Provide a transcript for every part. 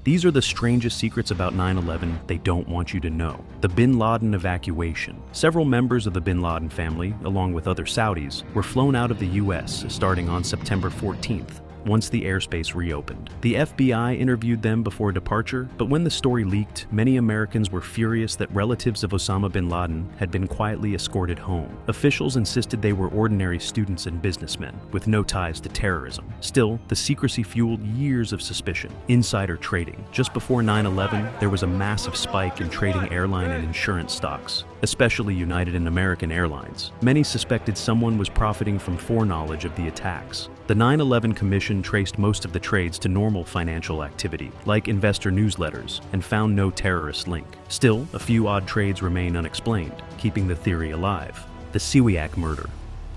These are the strangest secrets about 9/11 they don't want you to know. The Bin Laden evacuation. Several members of the Bin Laden family, along with other Saudis, were flown out of the U.S. starting on September 14th. Once the airspace reopened. The FBI interviewed them before departure, but when the story leaked, many Americans were furious that relatives of Osama bin Laden had been quietly escorted home. Officials insisted they were ordinary students and businessmen, with no ties to terrorism. Still, the secrecy fueled years of suspicion. Insider trading. Just before 9/11, there was a massive spike in trading airline and insurance stocks, especially United and American Airlines. Many suspected someone was profiting from foreknowledge of the attacks. The 9/11 Commission traced most of the trades to normal financial activity, like investor newsletters, and found no terrorist link. Still, a few odd trades remain unexplained, keeping the theory alive. The Siwiak murder.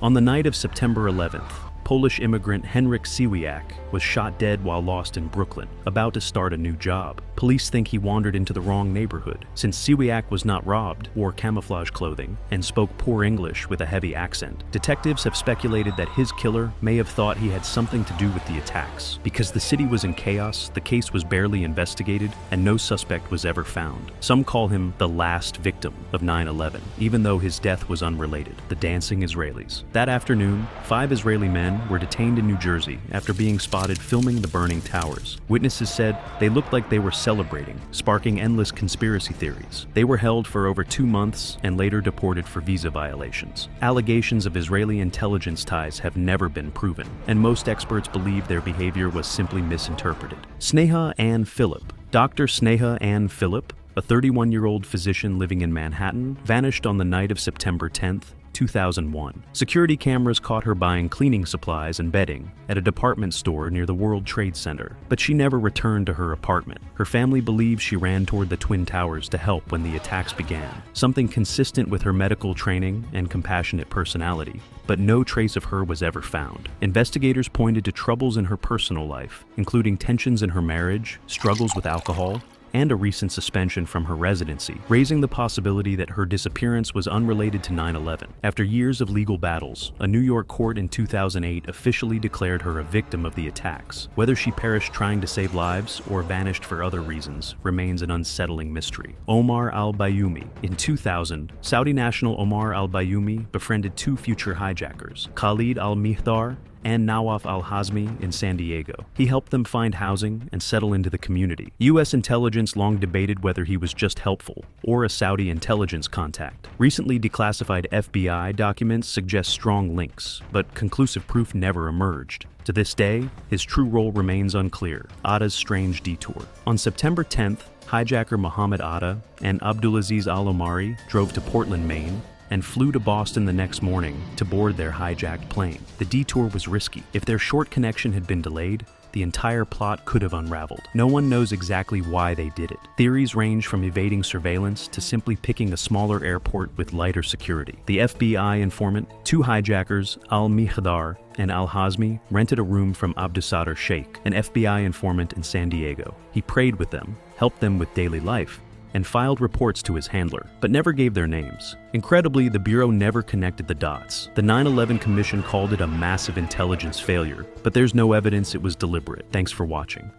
On the night of September 11th, Polish immigrant Henryk Siwiak was shot dead while lost in Brooklyn, about to start a new job. Police think he wandered into the wrong neighborhood, since Siwiak was not robbed, wore camouflage clothing, and spoke poor English with a heavy accent. Detectives have speculated that his killer may have thought he had something to do with the attacks. Because the city was in chaos, the case was barely investigated, and no suspect was ever found. Some call him the last victim of 9/11, even though his death was unrelated. The dancing Israelis. That afternoon, 5 Israeli men were detained in New Jersey after being spotted filming the burning towers. Witnesses said they looked like they were celebrating, sparking endless conspiracy theories. They were held for over 2 months and later deported for visa violations. Allegations of Israeli intelligence ties have never been proven, and most experts believe their behavior was simply misinterpreted. Sneha Ann Phillip. Dr. Sneha Ann Phillip, a 31-year-old physician living in Manhattan, vanished on the night of September 10th, 2001. Security cameras caught her buying cleaning supplies and bedding at a department store near the World Trade Center, but she never returned to her apartment. Her family believes she ran toward the Twin Towers to help when the attacks began, something consistent with her medical training and compassionate personality, but no trace of her was ever found. Investigators pointed to troubles in her personal life, including tensions in her marriage, struggles with alcohol, and a recent suspension from her residency, raising the possibility that her disappearance was unrelated to 9/11. After years of legal battles, a New York court in 2008 officially declared her a victim of the attacks. Whether she perished trying to save lives or vanished for other reasons remains an unsettling mystery. Omar al-Bayoumi. In 2000, Saudi national Omar al-Bayoumi befriended 2 future hijackers, Khalid al-Mihdar and Nawaf al-Hazmi in San Diego. He helped them find housing and settle into the community. U.S. intelligence long debated whether he was just helpful or a Saudi intelligence contact. Recently declassified FBI documents suggest strong links, but conclusive proof never emerged. To this day, his true role remains unclear. Atta's strange detour. On September 10th, hijacker Mohammed Atta and Abdulaziz al-Omari drove to Portland, Maine, and flew to Boston the next morning to board their hijacked plane. The detour was risky. If their short connection had been delayed, the entire plot could have unraveled. No one knows exactly why they did it. Theories range from evading surveillance to simply picking a smaller airport with lighter security. The FBI informant, 2 hijackers, al-Mihdar and al-Hazmi, rented a room from Abdusader Sheikh, an FBI informant in San Diego. He prayed with them, helped them with daily life, and filed reports to his handler, but never gave their names. Incredibly, the Bureau never connected the dots. The 9/11 Commission called it a massive intelligence failure, but there's no evidence it was deliberate. Thanks for watching.